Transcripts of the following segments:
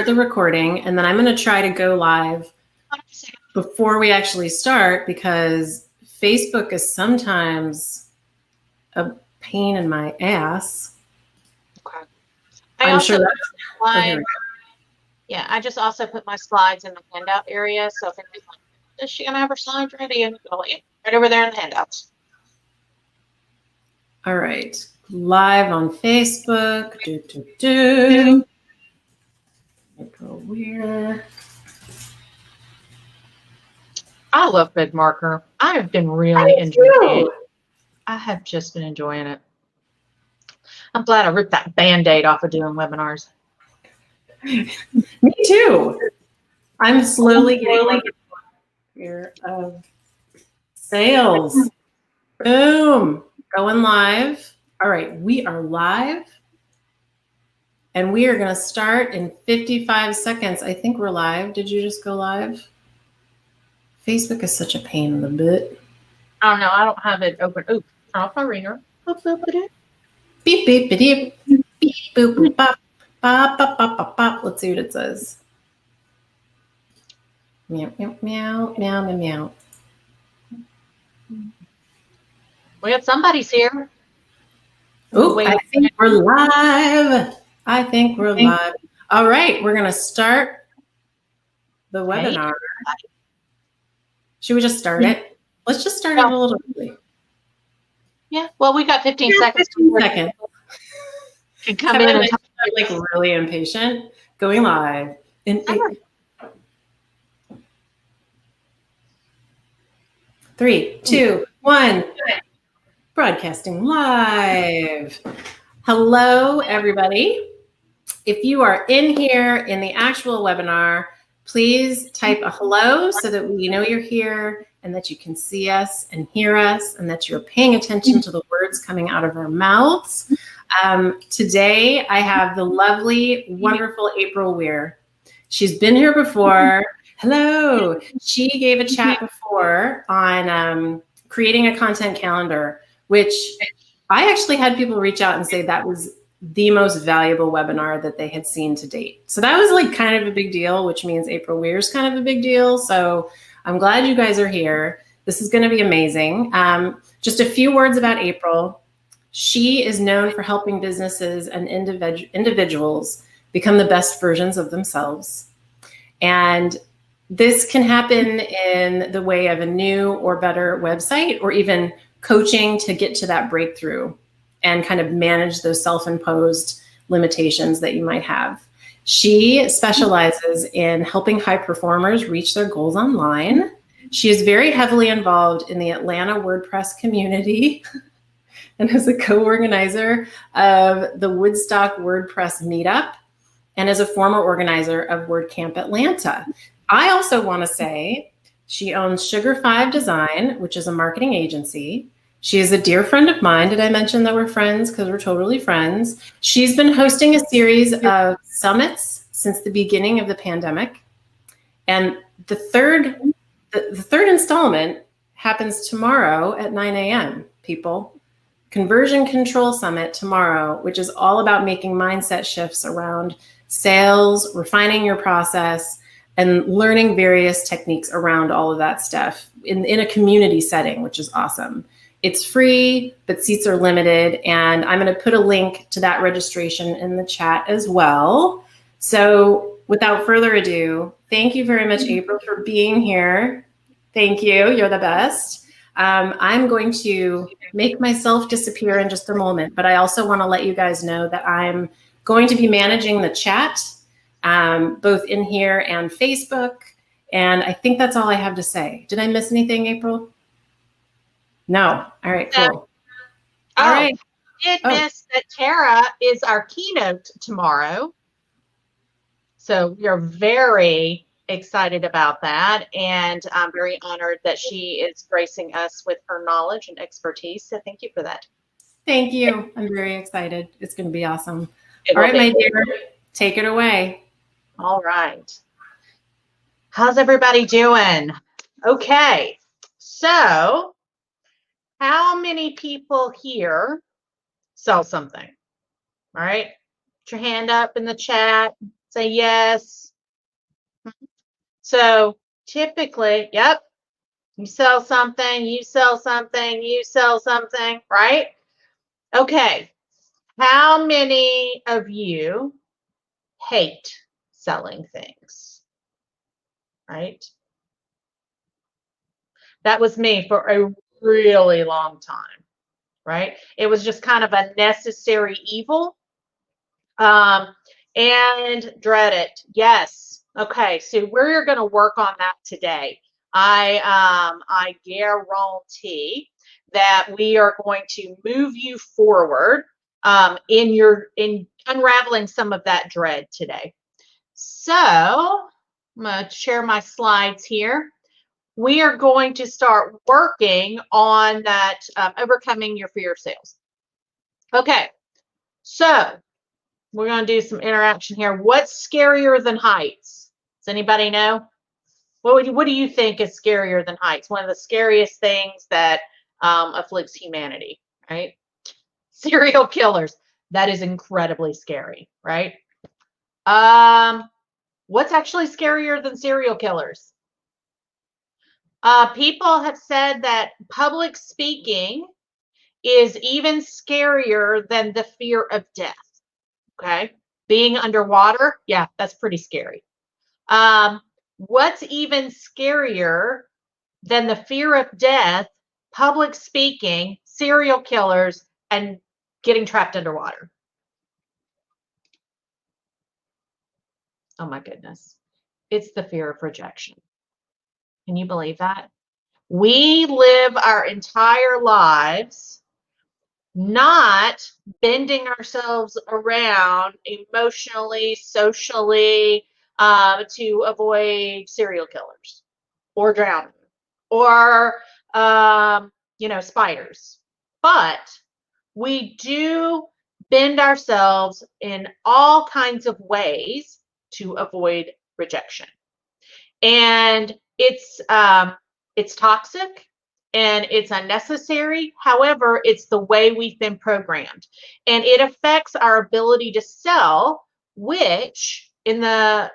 the recording, and then I'm going to try to go live before we actually start because Facebook is sometimes a pain in my ass. Okay. I'm sure that's yeah, I just also put my slides in the handout area. So if anybody's like, is she gonna have her slides ready? And right over there in the handouts. all right. Live on Facebook. April Weir. I love Big Marker. I have been really enjoying it. I have just been enjoying it. I'm glad I ripped that Band-Aid off of doing webinars. Me too. I'm slowly getting like fear of sales. Boom. Going live. All right, we are live. And we are going to start in 55 seconds. I think we're live. Did you just go live? Facebook is such a pain in the butt. Oh no, I don't have it open. Ooh, turn off my ringer. Beep, beep, beep, beep, beep, boop, boop, bop, bop, bop, bop, bop, bop. Let's see what it says. Meow, meow, meow, meow, meow, meow. We got somebody's here. Oh, I think we're live. I think we're live. All right, we're going to start the webinar. Should we just start it? Let's just start it a little early. Yeah, well, we got 15 seconds. 15 seconds. Can come in and talk. Like really impatient. Going live in 8, 3, 2, 1. Broadcasting live. Hello, everybody. If you are in here in the actual webinar, please type a hello so that we know you're here and that you can see us and hear us and that you're paying attention to the words coming out of our mouths. Today, I have the lovely, wonderful April Weir. She's been here before. Hello. She gave a chat before on creating a content calendar, which I actually had people reach out and say that was the most valuable webinar that they had seen to date. So that was like kind of a big deal, which means April Weir's kind of a big deal. So I'm glad you guys are here. This is going to be amazing. Just a few words about April. She is known for helping businesses and individuals become the best versions of themselves. And this can happen in the way of a new or better website, or even coaching to get to that breakthrough and kind of manage those self-imposed limitations that you might have. She specializes in helping high performers reach their goals online. She is very heavily involved in the Atlanta WordPress community and is a co-organizer of the Woodstock WordPress meetup and is a former organizer of WordCamp Atlanta. I also want to say she owns Sugar 5 Design, which is a marketing agency. She is a dear friend of mine. Did I mention that we're friends? Because we're totally friends. She's been hosting a series of summits since the beginning of the pandemic. And the third installment happens tomorrow at 9 a.m., people. Conversion Control Summit tomorrow, which is all about making mindset shifts around sales, refining your process, and learning various techniques around all of that stuff in a community setting, which is awesome. It's free, but seats are limited, and I'm going to put a link to that registration in the chat as well. So without further ado, thank you very much, April, for being here. Thank you. You're the best. I'm going to make myself disappear in just a moment, but I also want to let you guys know that I'm going to be managing the chat, both in here and Facebook, and I think that's all I have to say. Did I miss anything, April? No. All right, cool. All right. I did miss that Tara is our keynote tomorrow. So we're very excited about that. And I'm very honored that she is gracing us with her knowledge and expertise. So thank you for that. Thank you. I'm very excited. It's going to be awesome. All right, my dear, take it away. All right. How's everybody doing? Okay. So how many people here sell something? All right. Put your hand up in the chat. Say yes. So typically, yep, you sell something, you sell something, you sell something, right? Okay. How many of you hate selling things? Right? That was me for a really long time, right? It was just kind of a necessary evil. And dread it. Yes. Okay. So we're going to work on that today. I guarantee that we are going to move you forward in unraveling some of that dread today. So I'm going to share my slides here. We are going to start working on that overcoming your fear of sales. Okay. So we're going to do some interaction here. What's scarier than heights? Does anybody know? What do you think is scarier than heights? One of the scariest things that afflicts humanity, right? Serial killers. That is incredibly scary, right? What's actually scarier than serial killers? People have said that public speaking is even scarier than the fear of death. Okay. Being underwater, yeah, that's pretty scary. What's even scarier than the fear of death, public speaking, serial killers, and getting trapped underwater? Oh my goodness. It's the fear of rejection. Can you believe that? We live our entire lives not bending ourselves around emotionally, socially, to avoid serial killers or drowning or, spiders. But we do bend ourselves in all kinds of ways to avoid rejection. And it's toxic and it's unnecessary. However, it's the way we've been programmed, and it affects our ability to sell, which in the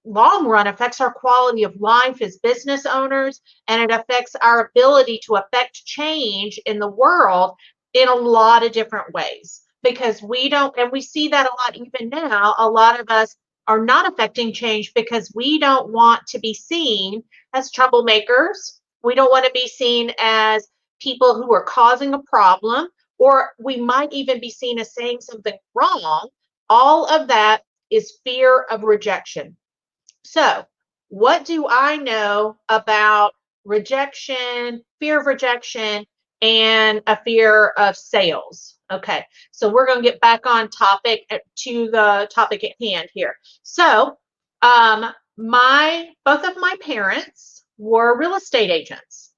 long run affects our quality of life as business owners, and it affects our ability to affect change in the world in a lot of different ways, because we don't, and we see that a lot even now. A lot of us are not affecting change because we don't want to be seen as troublemakers. We don't want to be seen as people who are causing a problem, or we might even be seen as saying something wrong. All of that is fear of rejection. So, what do I know about rejection, fear of rejection, and a fear of sales? Okay, so we're going to get back on topic to the topic at hand here. So, both of my parents were real estate agents,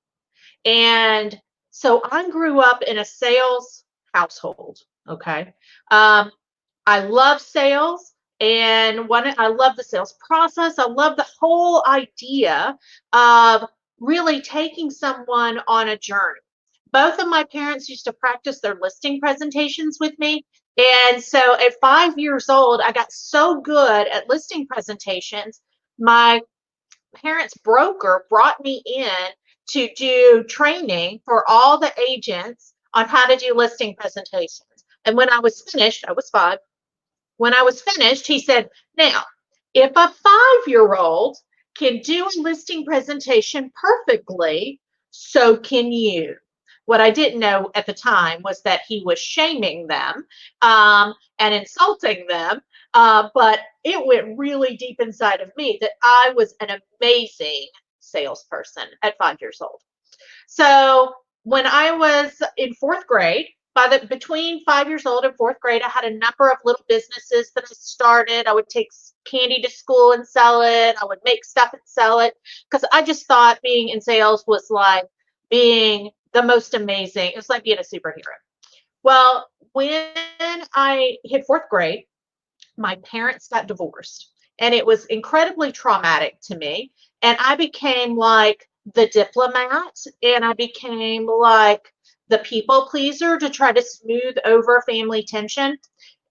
and so I grew up in a sales household. Okay, I love sales. And I love the sales process. I love the whole idea of really taking someone on a journey. Both of my parents used to practice their listing presentations with me. And so at 5 years old, I got so good at listing presentations. My parents' broker brought me in to do training for all the agents on how to do listing presentations. And when I was finished, I was 5. When I was finished, he said, now, if a 5-year-old can do a listing presentation perfectly, so can you. What I didn't know at the time was that he was shaming them and insulting them, but it went really deep inside of me that I was an amazing salesperson at 5 years old. So when I was in 4th grade, between 5 years old and 4th grade, I had a number of little businesses that I started. I would take candy to school and sell it. I would make stuff and sell it, because I just thought being in sales was like being the most amazing. It was like being a superhero. Well, when I hit 4th grade, my parents got divorced, and it was incredibly traumatic to me. And I became like the diplomat, and I became like the people pleaser to try to smooth over family tension.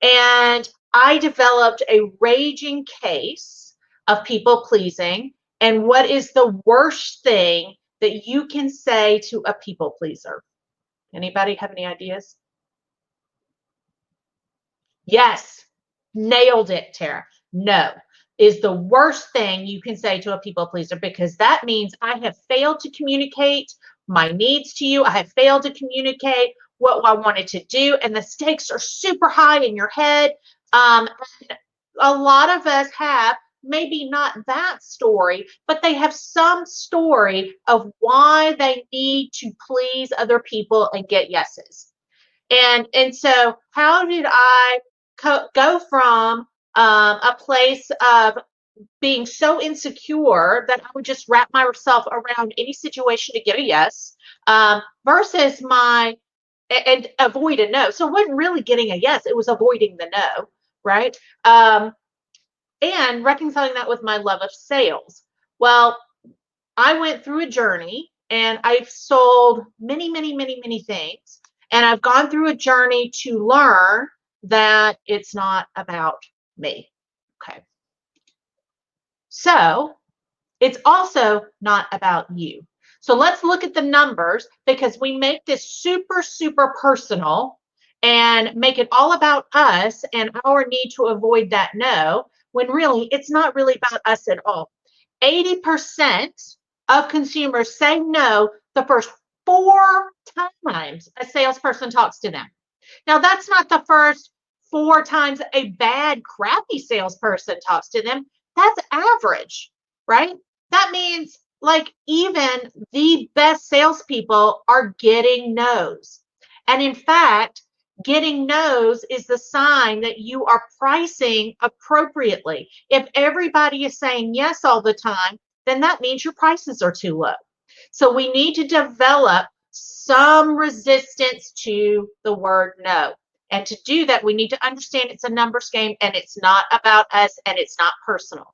And I developed a raging case of people pleasing and what is the worst thing that you can say to a people pleaser. Anybody have any ideas? Yes, nailed it, Tara. No is the worst thing you can say to a people pleaser, because that means I have failed to communicate my needs to you. I have failed to communicate what I wanted to do, and the stakes are super high in your head. A lot of us have maybe not that story, but they have some story of why they need to please other people and get yeses. And so how did I go from a place of being so insecure that I would just wrap myself around any situation to get a yes, versus and avoid a no. So it wasn't really getting a yes, it was avoiding the no, right? And reconciling that with my love of sales. Well, I went through a journey and I've sold many, many, many, many things. And I've gone through a journey to learn that it's not about me. Okay. So it's also not about you. So let's look at the numbers, because we make this super, super personal and make it all about us and our need to avoid that no, when really it's not really about us at all. 80% of consumers say no the first 4 times a salesperson talks to them. Now, that's not the first 4 times a bad, crappy salesperson talks to them. That's average, right? That means like even the best salespeople are getting no's. And in fact, getting no's is the sign that you are pricing appropriately. If everybody is saying yes all the time, then that means your prices are too low. So we need to develop some resistance to the word no. And to do that, we need to understand it's a numbers game and it's not about us and it's not personal.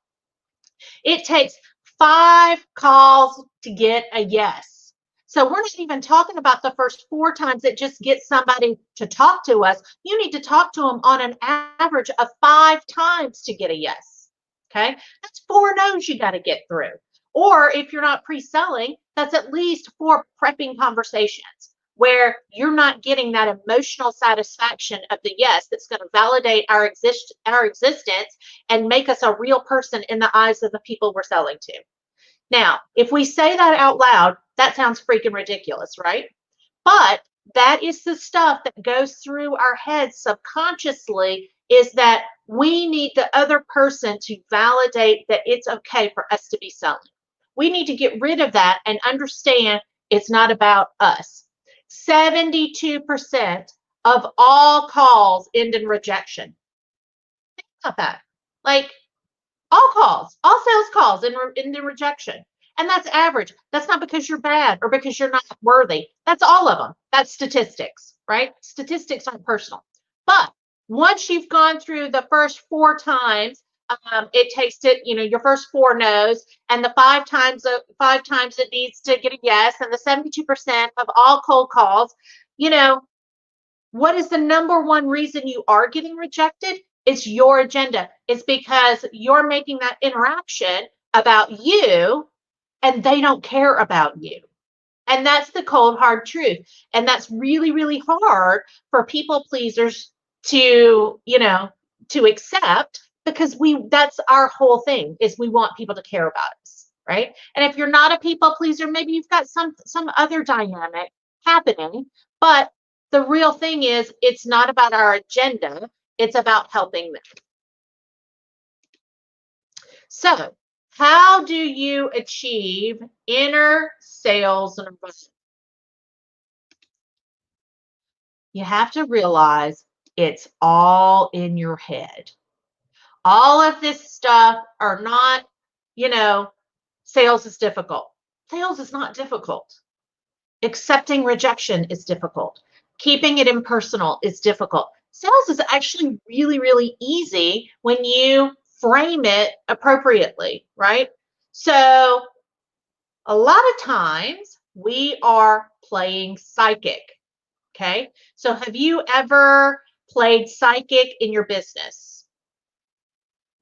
It takes 5 calls to get a yes. So we're not even talking about the first 4 times that just get somebody to talk to us. You need to talk to them on an average of 5 times to get a yes. Okay, that's 4 no's you got to get through. Or if you're not pre-selling, that's at least 4 prepping conversations where you're not getting that emotional satisfaction of the yes that's going to validate our existence and make us a real person in the eyes of the people we're selling to. Now, if we say that out loud, that sounds freaking ridiculous, right? But that is the stuff that goes through our heads subconsciously, is that we need the other person to validate that it's okay for us to be selling. We need to get rid of that and understand it's not about us. 72% of all calls end in rejection. Think about that. Like all calls, all sales calls end in rejection. And that's average. That's not because you're bad or because you're not worthy. That's all of them. That's statistics, right? Statistics aren't personal. But once you've gone through the first 4 times, it takes it, your first 4 no's, and the 5 times it needs to get a yes, and the 72% of all cold calls, what is the number one reason you are getting rejected? It's your agenda. It's because you're making that interaction about you and they don't care about you. And that's the cold, hard truth. And that's really, really hard for people pleasers to, to accept, because that's our whole thing, is we want people to care about us, right? And if you're not a people pleaser, maybe you've got some other dynamic happening, but the real thing is it's not about our agenda, it's about helping them. So, how do you achieve inner sales and environment? You have to realize it's all in your head. All of this stuff are not, sales is difficult. Sales is not difficult. Accepting rejection is difficult. Keeping it impersonal is difficult. Sales is actually really, really easy when you frame it appropriately, right? So a lot of times we are playing psychic, okay? So have you ever played psychic in your business?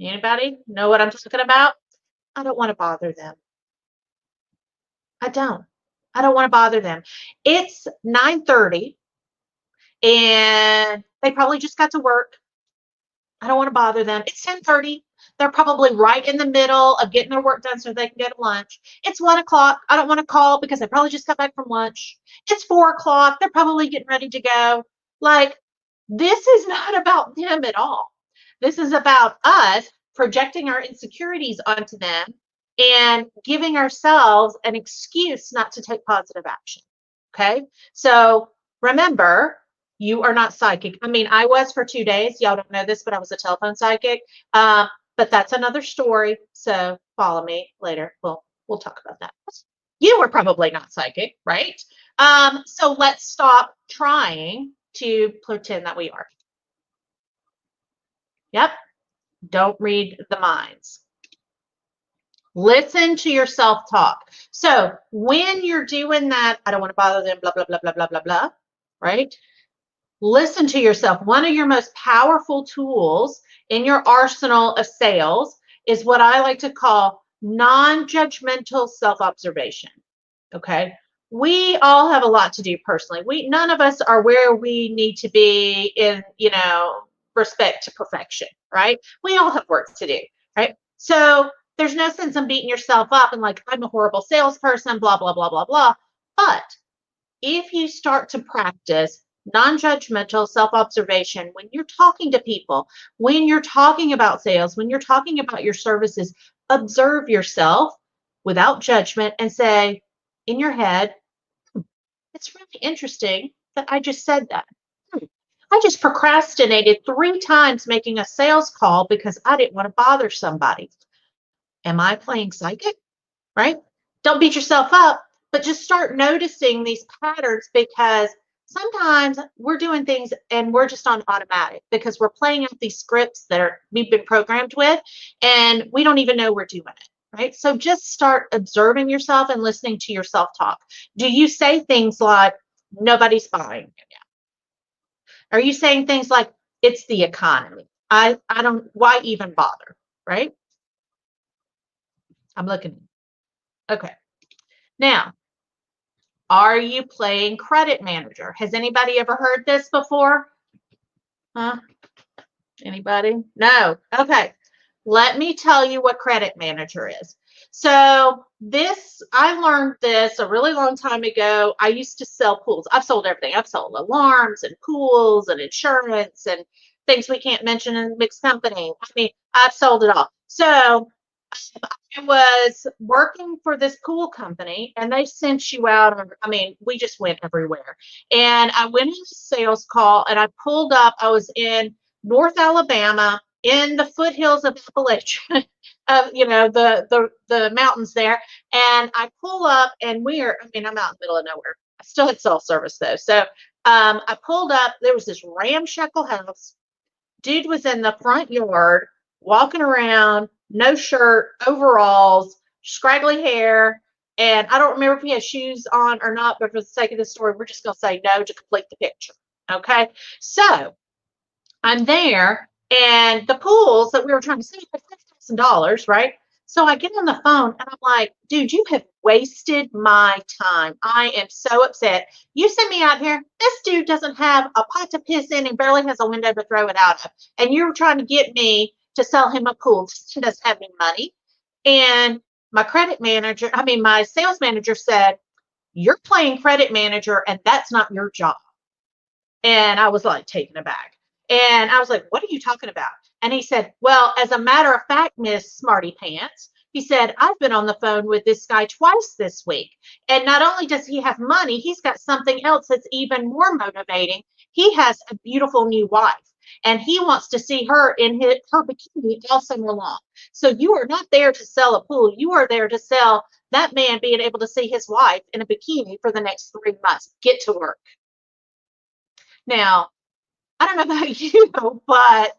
Anybody know what I'm talking about? I don't want to bother them. I don't want to bother them. It's 9:30 and they probably just got to work. I don't want to bother them. It's 10:30. They're probably right in the middle of getting their work done so they can go to lunch. It's 1:00. I don't want to call because they probably just got back from lunch. It's 4:00. They're probably getting ready to go. Like, this is not about them at all. This is about us projecting our insecurities onto them and giving ourselves an excuse not to take positive action. Okay. So remember, you are not psychic. I mean, I was for 2 days. Y'all don't know this, but I was a telephone psychic. But that's another story. So follow me later. We'll talk about that. You were probably not psychic, right? So let's stop trying to pretend that we are. Yep. Don't read the minds. Listen to your self-talk. So when you're doing that, I don't want to bother them, blah, blah, blah, blah, blah, blah, blah, right? Listen to yourself. One of your most powerful tools in your arsenal of sales is what I like to call non-judgmental self-observation. Okay. We all have a lot to do personally. None of us are where we need to be in, respect to perfection, right? We all have work to do, right? So there's no sense in beating yourself up and like, I'm a horrible salesperson, blah, blah, blah, blah, blah. But if you start to practice non-judgmental self-observation when you're talking to people, when you're talking about sales, when you're talking about your services, observe yourself without judgment and say in your head, it's really interesting that I just said that. I just procrastinated 3 times making a sales call because I didn't want to bother somebody. Am I playing psychic? Right? Don't beat yourself up, but just start noticing these patterns because sometimes we're doing things and we're just on automatic because we're playing out these scripts that we've been programmed with and we don't even know we're doing it. Right? So just start observing yourself and listening to your self-talk. Do you say things like, nobody's buying it now? Are you saying things like, it's the economy? I don't, why even bother? Right? I'm looking. Okay. Now, are you playing credit manager? Has anybody ever heard this before? Huh? Anybody? No. Okay. Let me tell you what credit manager is. So I learned this a really long time ago. I used to sell pools. I've sold everything. I've sold alarms and pools and insurance and things we can't mention in a mixed company. I mean, I've sold it all. So I was working for this pool company and they sent you out. I mean, we just went everywhere. And I went into sales call and I pulled up. I was in North Alabama in the foothills of Appalachia, the mountains there. And I pull up and I'm out in the middle of nowhere. I still had cell service though. So I pulled up, there was this ramshackle house. Dude was in the front yard walking around, no shirt, overalls, scraggly hair. And I don't remember if he had shoes on or not, but for the sake of the story, we're just going to say no to complete the picture. Okay. So I'm there and the pools that we were trying to save were $6,000, right? So I get on the phone and I'm like, dude, you have wasted my time. I am so upset. You sent me out here. This dude doesn't have a pot to piss in and barely has a window to throw it out of. And you're trying to get me to sell him a pool. He doesn't have any money. And my sales manager said, you're playing credit manager and that's not your job. And I was like taken aback. And I was like, what are you talking about? And he said, well, as a matter of fact, Miss Smarty Pants, he said, I've been on the phone with this guy twice this week. And not only does he have money, he's got something else that's even more motivating. He has a beautiful new wife and he wants to see her in her bikini all summer long. So you are not there to sell a pool. You are there to sell that man being able to see his wife in a bikini for the next 3 months. Get to work. Now, I don't know about you, but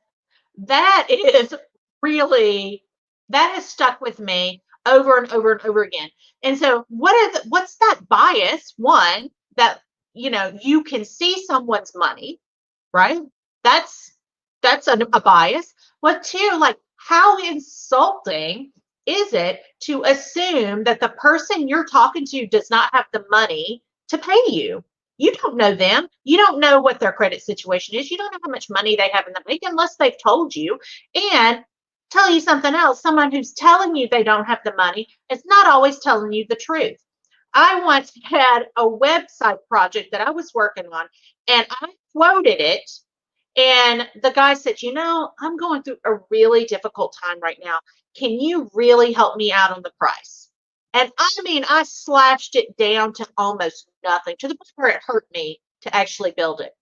that has stuck with me over and over and over again. And so what's that bias? One, that, you can see someone's money, right? That's a bias. What two, like, how insulting is it to assume that the person you're talking to does not have the money to pay you? You don't know them. You don't know what their credit situation is. You don't know how much money they have in the bank unless they've told you. And tell you something else, someone who's telling you they don't have the money is not always telling you the truth. I once had a website project that I was working on, and I quoted it. And the guy said, I'm going through a really difficult time right now. Can you really help me out on the price? And I mean, I slashed it down to almost nothing, to the point where it hurt me to actually build it.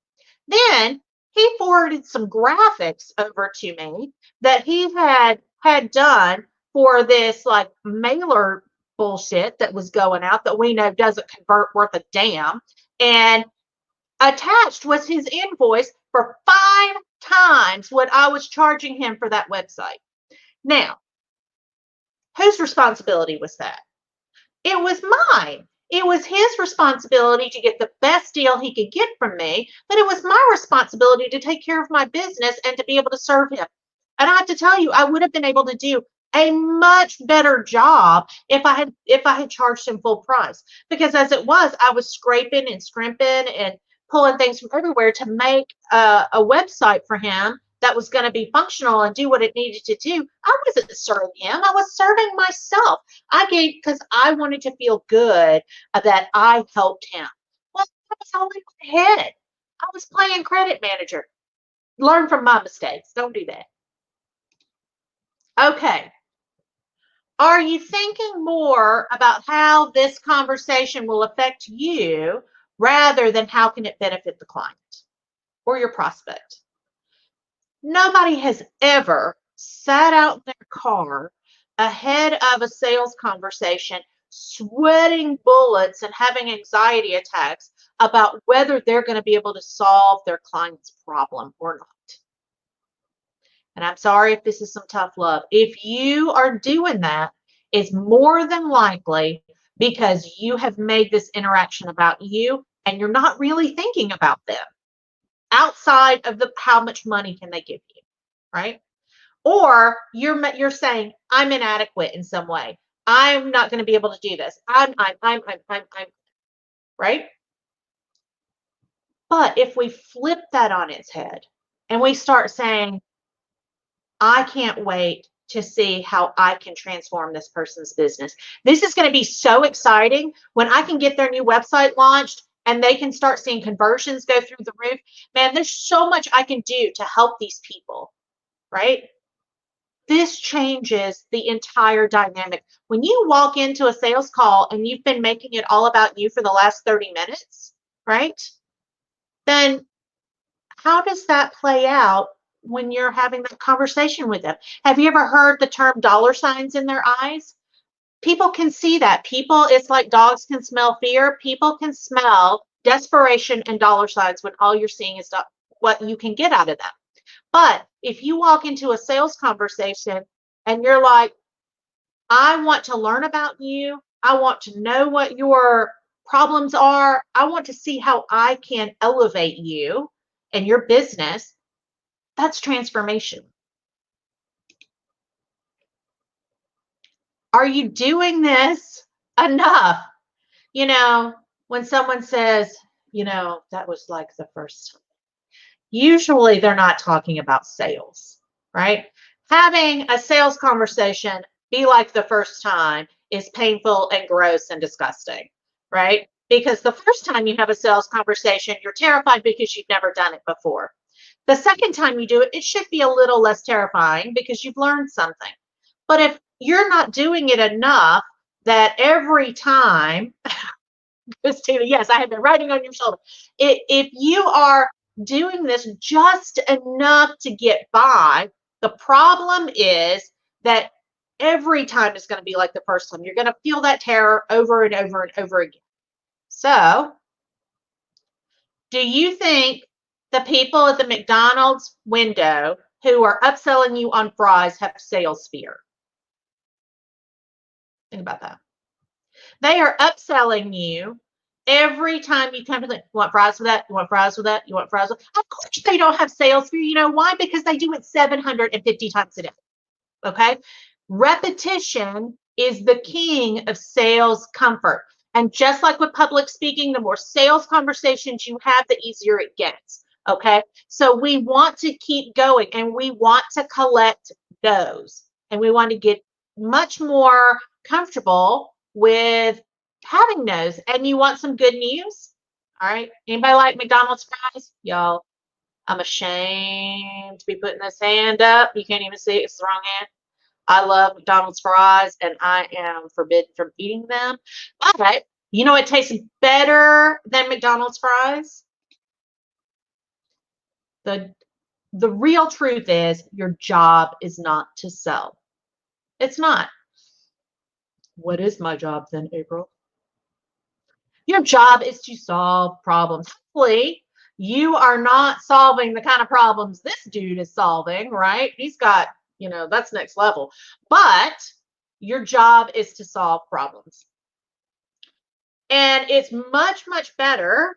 Then he forwarded some graphics over to me that he had done for this like mailer bullshit that was going out that we know doesn't convert worth a damn. And attached was his invoice for 5 times what I was charging him for that website. Now, whose responsibility was that? It was mine. It was his responsibility to get the best deal he could get from me, but it was my responsibility to take care of my business and to be able to serve him. And I have to tell you, I would have been able to do a much better job if I had charged him full price. Because as it was, I was scraping and scrimping and pulling things from everywhere to make a website for him that was going to be functional and do what it needed to do. I wasn't serving him. I was serving myself. I gave because I wanted to feel good that I helped him. Well, that was all in my head. I was playing credit manager. Learn from my mistakes. Don't do that. Okay. Are you thinking more about how this conversation will affect you rather than how can it benefit the client or your prospect? Nobody has ever sat out in their car ahead of a sales conversation, sweating bullets and having anxiety attacks about whether they're going to be able to solve their client's problem or not. And I'm sorry if this is some tough love. If you are doing that, it's more than likely because you have made this interaction about you and you're not really thinking about them outside of the how much money can they give you, right? Or you're saying I'm inadequate in some way. I'm not going to be able to do this. I'm right? But if we flip that on its head and we start saying, I can't wait to see how I can transform this person's business. This is going to be so exciting when I can get their new website launched and they can start seeing conversions go through the roof. Man, there's so much I can do to help these people, right? This changes the entire dynamic. When you walk into a sales call and you've been making it all about you for the last 30 minutes, right? Then how does that play out when you're having that conversation with them? Have you ever heard the term dollar signs in their eyes? People can see that. People, it's like dogs can smell fear. People can smell desperation and dollar signs when all you're seeing is what you can get out of them. But if you walk into a sales conversation and you're like, I want to learn about you. I want to know what your problems are. I want to see how I can elevate you and your business. That's transformation. Are you doing this enough? When someone says, that was like the first time. Usually they're not talking about sales, right? Having a sales conversation be like the first time is painful and gross and disgusting, right? Because the first time you have a sales conversation, you're terrified because you've never done it before. The second time you do it, it should be a little less terrifying because you've learned something. But if you're not doing it enough that every time, Christina, yes, I have been writing on your shoulder. If you are doing this just enough to get by, the problem is that every time is going to be like the first time. You're going to feel that terror over and over and over again. So, do you think the people at the McDonald's window who are upselling you on fries have sales fear? Think about that. They are upselling you every time you come to them. You want fries with that? You want fries with that? You want fries with that? Of course they don't have sales fear. You know why? Because they do it 750 times a day. Okay. Repetition is the king of sales comfort. And just like with public speaking, the more sales conversations you have, the easier it gets. Okay. So we want to keep going and we want to collect those. And we want to get much more comfortable with having those. And you want some good news? All right. Anybody like McDonald's fries? Y'all, I'm ashamed to be putting this hand up. You can't even see it. It's the wrong hand. I love McDonald's fries and I am forbidden from eating them. But you know it tastes better than McDonald's fries? The real truth is your job is not to sell. It's not. What is my job then, April? Your job is to solve problems. Hopefully, you are not solving the kind of problems this dude is solving, right? He's got, that's next level. But your job is to solve problems. And it's much, much better.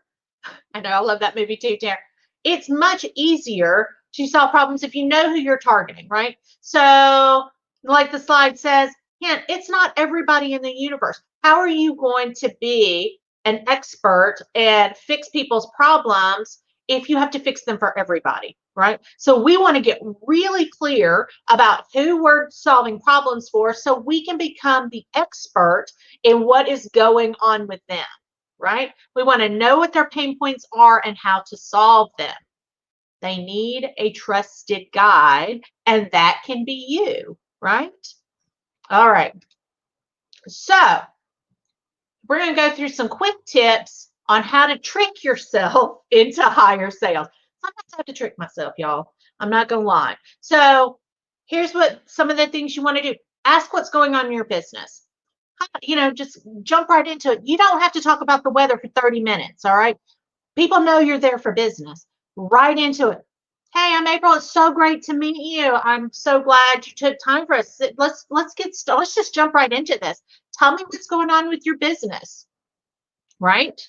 I know, I love that movie too, Tara. It's much easier to solve problems if you know who you're targeting, right? So, like the slide says, it's not everybody in the universe. How are you going to be an expert and fix people's problems if you have to fix them for everybody, right? So we want to get really clear about who we're solving problems for so we can become the expert in what is going on with them, right? We want to know what their pain points are and how to solve them. They need a trusted guide, and that can be you, right? All right. So we're going to go through some quick tips on how to trick yourself into higher sales. Sometimes I have to trick myself, y'all. I'm not going to lie. So here's what some of the things you want to do. Ask what's going on in your business. Just jump right into it. You don't have to talk about the weather for 30 minutes, all right? People know you're there for business. Right into it. Hey, I'm April. It's so great to meet you. I'm so glad you took time for us. Let's just jump right into this. Tell me what's going on with your business. Right?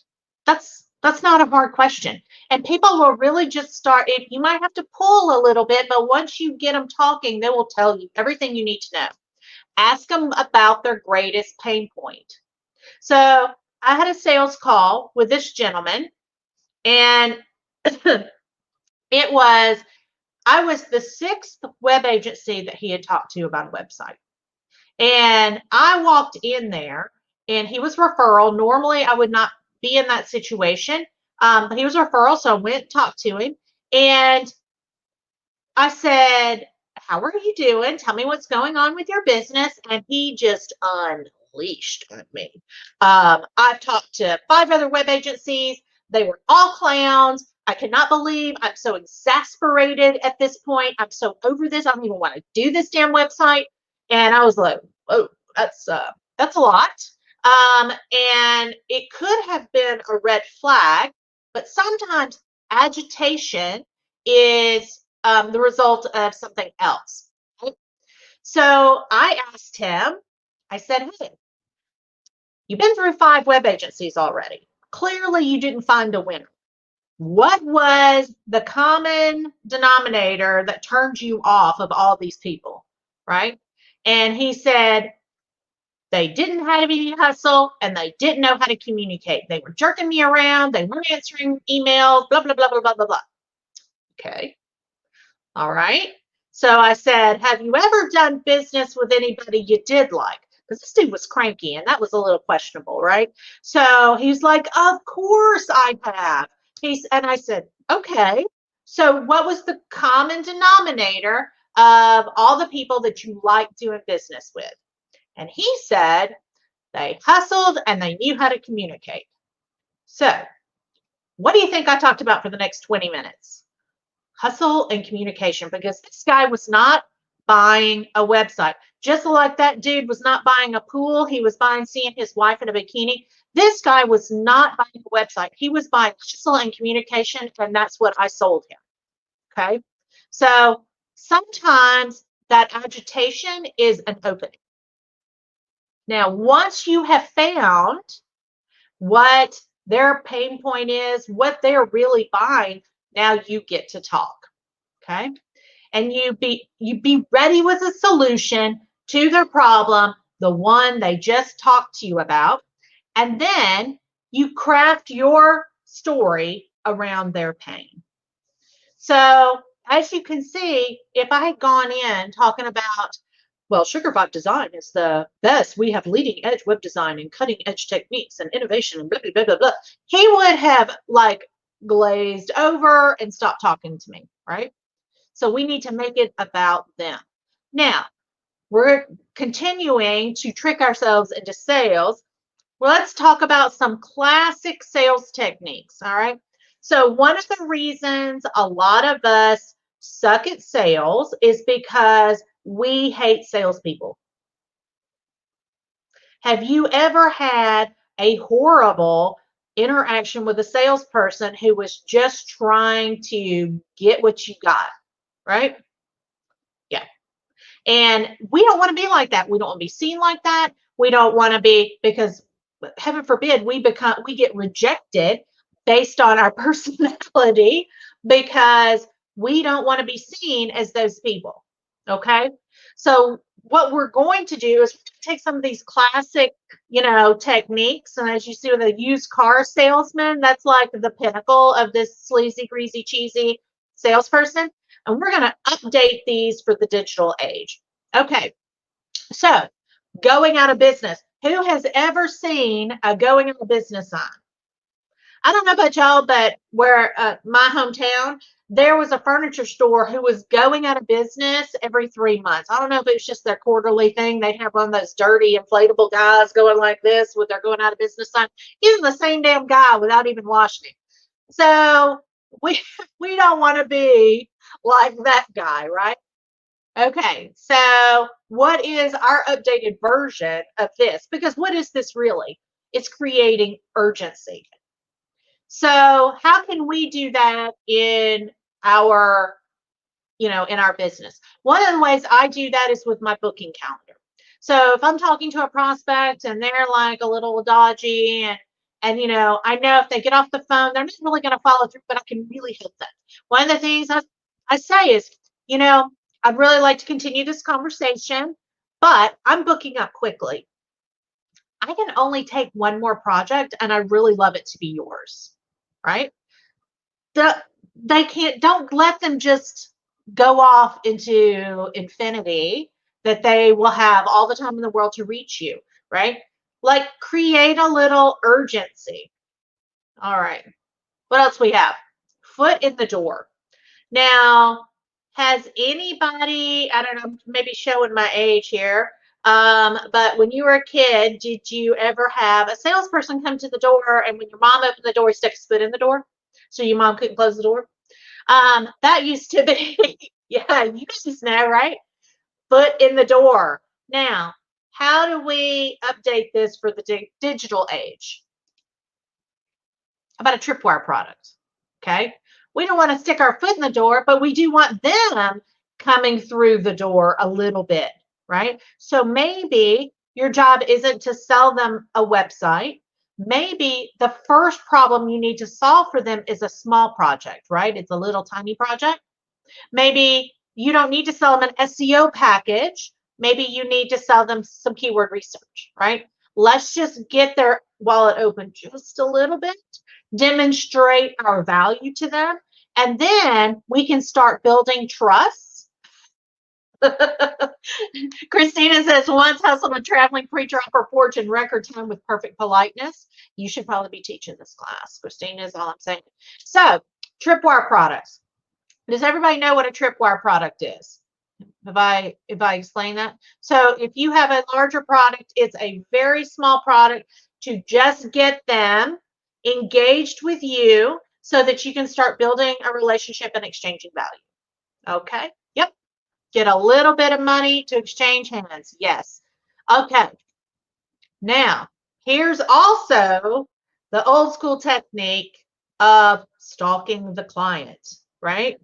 That's not a hard question. And people will really just start. You might have to pull a little bit, but once you get them talking, they will tell you everything you need to know. Ask them about their greatest pain point. So I had a sales call with this gentleman, and I was the 6th web agency that he had talked to about a website. And I walked in there, and he was referral. Normally, I would not be in that situation, but he was referral, so I went and talked to him. And I said, how are you doing? Tell me what's going on with your business. And he just unleashed on me. I've talked to 5 other web agencies. They were all clowns. I cannot believe I'm so exasperated at this point. I'm so over this. I don't even want to do this damn website. And I was like, oh, that's a lot. And it could have been a red flag, but sometimes agitation is the result of something else. Right? So I asked him, I said, hey, you've been through 5 web agencies already. Clearly you didn't find a winner. What was the common denominator that turned you off of all these people, right? And he said, they didn't have any hustle and they didn't know how to communicate. They were jerking me around. They weren't answering emails, blah, blah, blah, blah, blah, blah, blah. Okay. All right. So I said, have you ever done business with anybody you did like? Because this dude was cranky and that was a little questionable, right? So he's like, of course I have. And I said, okay. So what was the common denominator of all the people that you like doing business with? And he said, they hustled and they knew how to communicate. So what do you think I talked about for the next 20 minutes? Hustle and communication, because this guy was not buying a website. Just like that dude was not buying a pool, he was seeing his wife in a bikini. This guy was not buying a website. He was buying hustle and communication, and that's what I sold him. Okay. So sometimes that agitation is an opening. Now, once you have found what their pain point is, what they're really buying, now you get to talk. Okay. and you be ready with a solution to their problem, the one they just talked to you about, and then you craft your story around their pain. So as you can see, if I had gone in talking about, well, SugarBot Design is the best. We have leading edge web design and cutting edge techniques and innovation and blah, blah, blah, blah, blah. He would have like glazed over and stopped talking to me, right? So we need to make it about them. Now, we're continuing to trick ourselves into sales. Well, let's talk about some classic sales techniques, all right? So one of the reasons a lot of us suck at sales is because we hate salespeople. Have you ever had a horrible interaction with a salesperson who was just trying to get what you got, right? Yeah. And we don't want to be like that. We don't want to be seen like that. We don't want to be, because heaven forbid we get rejected based on our personality, because we don't want to be seen as those people. Okay. So what we're going to do is take some of these classic, techniques. And as you see with a used car salesman, that's like the pinnacle of this sleazy, greasy, cheesy salesperson. And we're going to update these for the digital age. Okay. So going out of business. Who has ever seen a going out of business sign? I don't know about y'all, but where my hometown, there was a furniture store who was going out of business every 3 months. I don't know if it was just their quarterly thing. They'd have one of those dirty inflatable guys going like this with their going out of business sign. He's the same damn guy without even washing him. So we don't want to be like that guy, right? Okay, so what is our updated version of this? Because what is this really? It's creating urgency. So how can we do that in our, in our business? One of the ways I do that is with my booking calendar. So if I'm talking to a prospect and they're like a little dodgy and I know if they get off the phone, they're not really going to follow through, but I can really help them. One of the things I say is, I'd really like to continue this conversation, but I'm booking up quickly. I can only take one more project and I really love it to be yours, right? Don't let them just go off into infinity, that they will have all the time in the world to reach you, right? Like create a little urgency. All right. What else we have? Foot in the door. Now, has anybody, I don't know, maybe showing my age here, but when you were a kid, did you ever have a salesperson come to the door, and when your mom opened the door, stick his foot in the door so your mom couldn't close the door? That used to be, yeah, you just know, right? Foot in the door. Now, how do we update this for the digital age? How about a tripwire product? Okay. We don't want to stick our foot in the door, but we do want them coming through the door a little bit, right? So maybe your job isn't to sell them a website. Maybe the first problem you need to solve for them is a small project, right? It's a little tiny project. Maybe you don't need to sell them an SEO package. Maybe you need to sell them some keyword research, right? Let's just get their wallet open just a little bit, demonstrate our value to them, and then we can start building trust. Christina says, once hustled a traveling preacher off her porch in record time with perfect politeness. You should probably be teaching this class. Christina is all I'm saying. So, tripwire products. Does everybody know what a tripwire product is? If I explain that? So if you have a larger product, it's a very small product to just get them engaged with you so that you can start building a relationship and exchanging value. Okay. Yep. Get a little bit of money to exchange hands. Yes. Okay. Now, here's also the old school technique of stalking the client, right?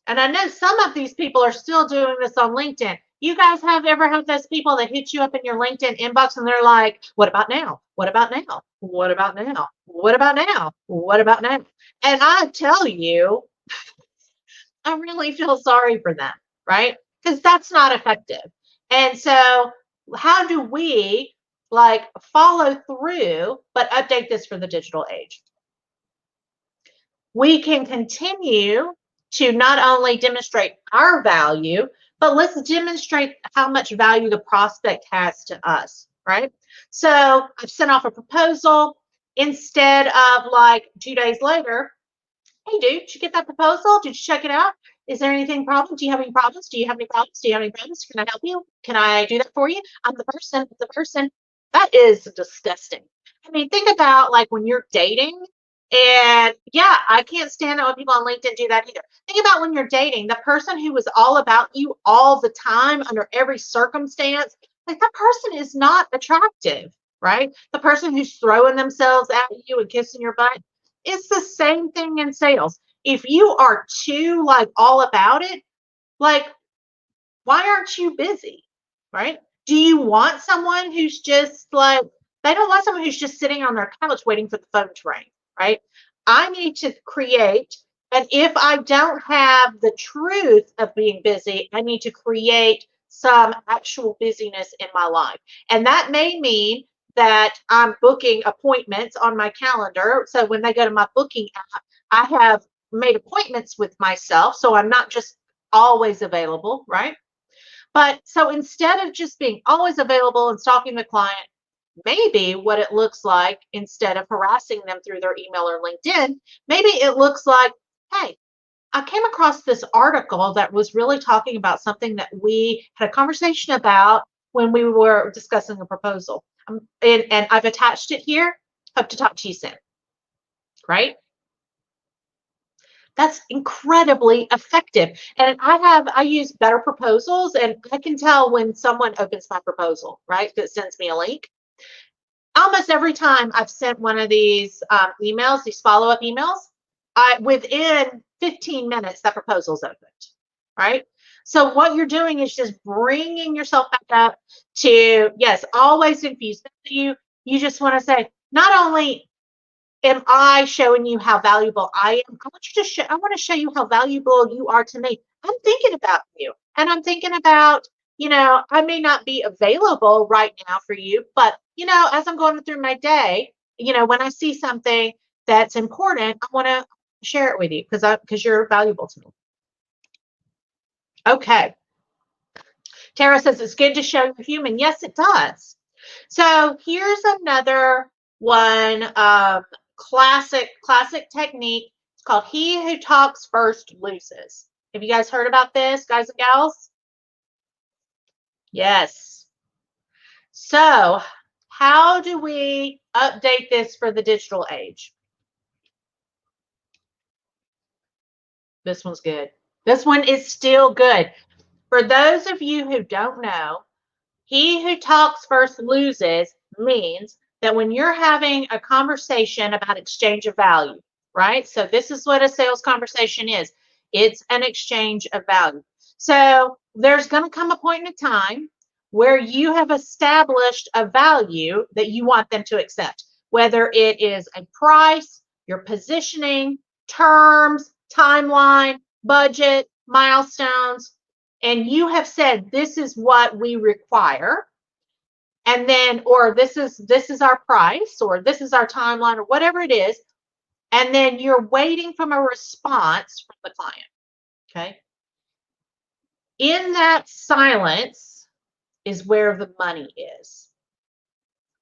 And I know some of these people are still doing this on LinkedIn. You guys have ever had those people that hit you up in your LinkedIn inbox and they're like, what about now? What about now? What about now? What about now? What about now? And I tell you, I really feel sorry for them, right? Because that's not effective. And so how do we like follow through, but update this for the digital age? We can continue to not only demonstrate our value, but let's demonstrate how much value the prospect has to us, right? So I've sent off a proposal. Instead of like 2 days later, hey, dude, did you get that proposal? Did you check it out? Is there anything problem? Do you have any problems? Do you have any problems? Do you have any problems? Can I help you? Can I do that for you? I'm the person, the person. That is disgusting. I mean, think about like when you're dating, and yeah, I can't stand it when people on LinkedIn do that either. Think about when you're dating, the person who was all about you all the time under every circumstance, like that person is not attractive, right? The person who's throwing themselves at you and kissing your butt. It's the same thing in sales. If you are too like all about it, like why aren't you busy? Right? Do you want someone who's just like they don't want someone who's just sitting on their couch waiting for the phone to ring, right? I need to create, and if I don't have the truth of being busy, I need to create some actual busyness in my life. And that may mean that I'm booking appointments on my calendar. So when they go to my booking app, I have made appointments with myself. So I'm not just always available, right? But so instead of just being always available and stalking the client, maybe what it looks like instead of harassing them through their email or LinkedIn, maybe it looks like, hey, I came across this article that was really talking about something that we had a conversation about when we were discussing a proposal. And I've attached it here. Hope to talk to you soon. Right? That's incredibly effective. And I use Better Proposals, and I can tell when someone opens my proposal, right? Because it sends me a link. Almost every time I've sent one of these emails, these follow-up emails, within 15 minutes, that proposal's opened, right? So what you're doing is just bringing yourself back up to, yes, always infused with you. You just want to say, not only am I showing you how valuable I am, I want to show you how valuable you are to me. I'm thinking about you, and I'm thinking about, I may not be available right now for you, but as I'm going through my day, when I see something that's important, I want to share it with you because you're valuable to me. Okay. Tara says it's good to show you're human. Yes, it does. So here's another one, classic technique. It's called he who talks first loses. Have you guys heard about this, guys and gals? Yes. So how do we update this for the digital age? This one's good. This one is still good. For those of you who don't know, he who talks first loses means that when you're having a conversation about exchange of value, right? So this is what a sales conversation is. It's an exchange of value. So there's going to come a point in time where you have established a value that you want them to accept, whether it is a price, your positioning, terms, timeline, budget, milestones, and you have said this is what we require, and then or this is our price, or this is our timeline, or whatever it is, and then you're waiting from a response from the client. Okay, in that silence is where the money is.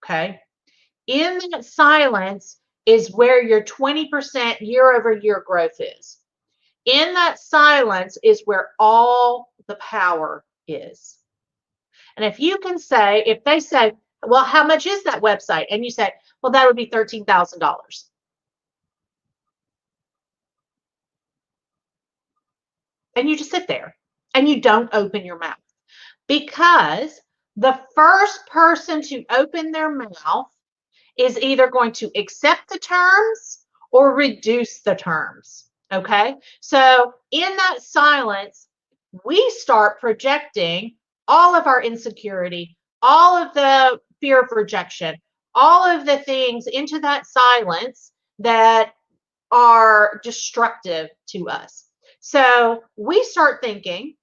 Okay, in that silence is where your 20% year-over-year growth is. In that silence is where all the power is. And if you can say, if they say, well, how much is that website? And you say, well, that would be $13,000. And you just sit there and you don't open your mouth, because the first person to open their mouth is either going to accept the terms or reduce the terms. Okay. So in that silence, we start projecting all of our insecurity, all of the fear of rejection, all of the things into that silence that are destructive to us. So we start thinking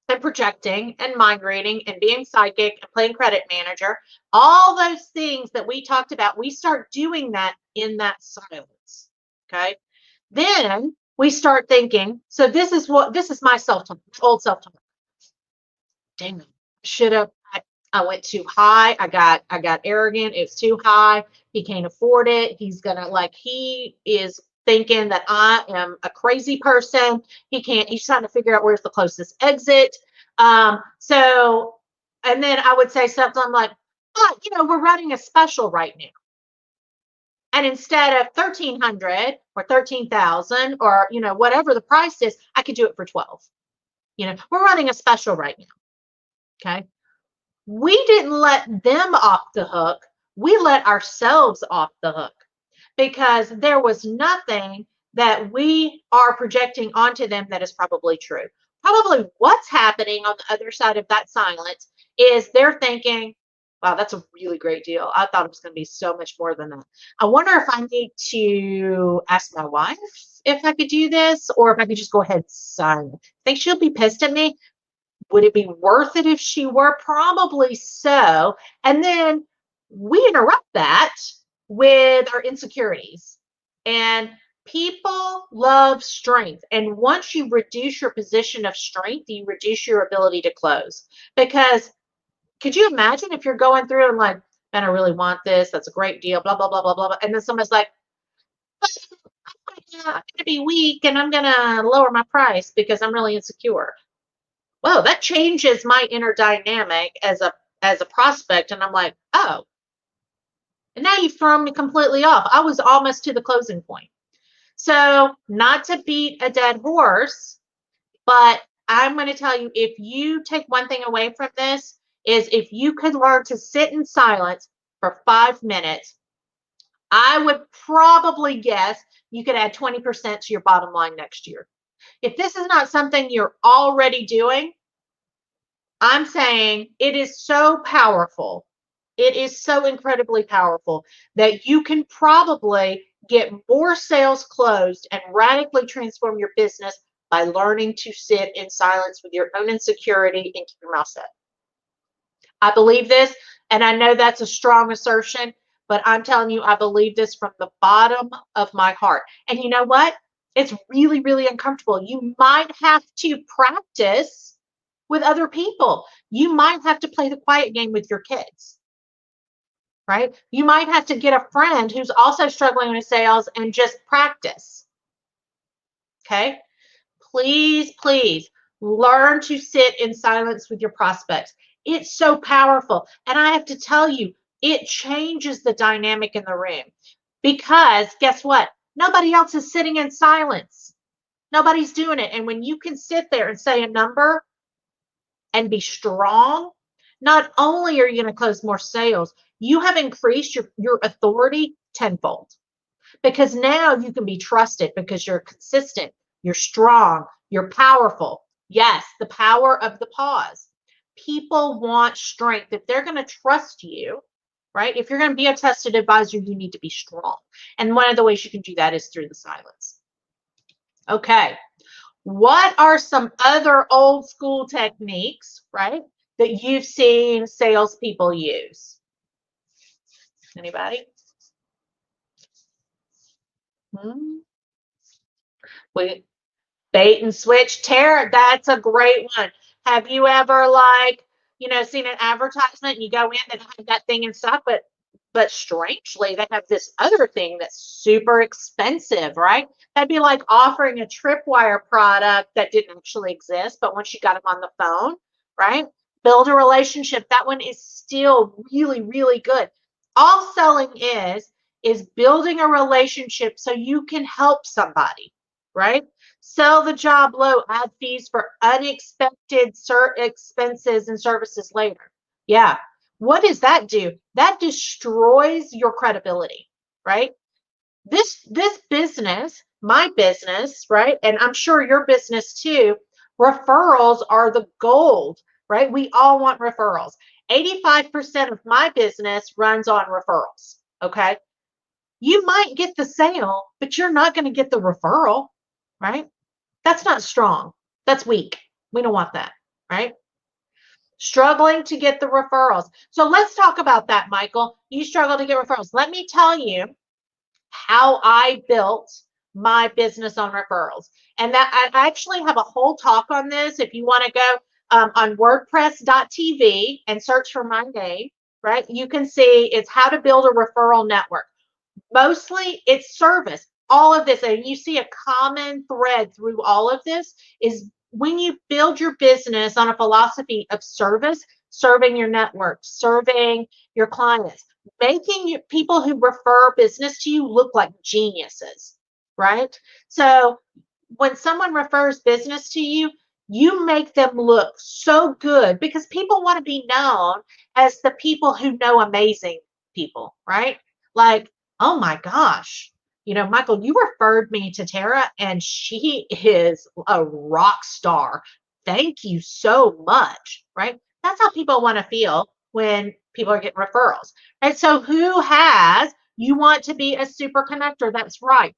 and projecting and mind reading and being psychic and playing credit manager, all those things that we talked about, we start doing that in that silence. Okay. Then we start thinking, so this is my self-talk, old self-talk. Dang it. Should have, I went too high. I got arrogant. It's too high. He can't afford it. He is thinking that I am a crazy person. He's trying to figure out where's the closest exit. And then I would say something like, oh, we're running a special right now. And instead of 1,300 or 13,000 or, whatever the price is, I could do it for 12. We're running a special right now. Okay. We didn't let them off the hook. We let ourselves off the hook because there was nothing that we are projecting onto them that is probably true. Probably what's happening on the other side of that silence is they're thinking, wow, that's a really great deal. I thought it was going to be so much more than that. I wonder if I need to ask my wife if I could do this or if I could just go ahead and sign it. Think she'll be pissed at me? Would it be worth it if she were? Probably so. And then we interrupt that with our insecurities. And people love strength. And once you reduce your position of strength, you reduce your ability to close. Because could you imagine if you're going through and like, man, I really want this. That's a great deal, blah, blah, blah, blah, blah. And then somebody's like, I'm going to be weak and I'm going to lower my price because I'm really insecure. Whoa, that changes my inner dynamic as a prospect. And I'm like, oh, and now you've thrown me completely off. I was almost to the closing point. So not to beat a dead horse, but I'm going to tell you, if you take one thing away from this, is if you could learn to sit in silence for 5 minutes, I would probably guess you could add 20% to your bottom line next year. If this is not something you're already doing, I'm saying it is so powerful. It is so incredibly powerful that you can probably get more sales closed and radically transform your business by learning to sit in silence with your own insecurity and keep your mouth shut. I believe this, and I know that's a strong assertion, but I'm telling you, I believe this from the bottom of my heart. And you know what? It's really, really uncomfortable. You might have to practice with other people. You might have to play the quiet game with your kids, right? You might have to get a friend who's also struggling with sales and just practice. Okay? Please, please learn to sit in silence with your prospects. It's so powerful. And I have to tell you, it changes the dynamic in the room because guess what? Nobody else is sitting in silence. Nobody's doing it. And when you can sit there and say a number and be strong, not only are you going to close more sales, you have increased your authority tenfold because now you can be trusted because you're consistent, you're strong, you're powerful. Yes, the power of the pause. People want strength. If they're going to trust you, right? If you're going to be a trusted advisor, you need to be strong. And one of the ways you can do that is through the silence. Okay. What are some other old school techniques, right, that you've seen salespeople use? Anybody? We bait and switch. Tara, that's a great one. Have you ever seen an advertisement and you go in that have that thing in stock, but strangely they have this other thing that's super expensive, right? That'd be like offering a tripwire product that didn't actually exist, but once you got them on the phone, right? Build a relationship. That one is still really, really good. All selling is building a relationship so you can help somebody, right? Sell the job low, add fees for unexpected expenses and services later. Yeah. What does that do? That destroys your credibility, right? This business, my business, right? And I'm sure your business too, referrals are the gold, right? We all want referrals. 85% of my business runs on referrals, okay? You might get the sale, but you're not going to get the referral, right? That's not strong. That's weak. We don't want that, right? Struggling to get the referrals. So let's talk about that, Michael. You struggle to get referrals. Let me tell you how I built my business on referrals. And that I actually have a whole talk on this. If you want to go on wordpress.tv and search for my name, right? You can see it's how to build a referral network. Mostly it's service. All of this, and you see a common thread through all of this is when you build your business on a philosophy of service, serving your network, serving your clients, making people who refer business to you look like geniuses, right? So when someone refers business to you, you make them look so good because people want to be known as the people who know amazing people, right? Like, oh my gosh, Michael, you referred me to Tara and she is a rock star. Thank you so much, right? That's how people want to feel when people are getting referrals. And so you want to be a super connector. That's right.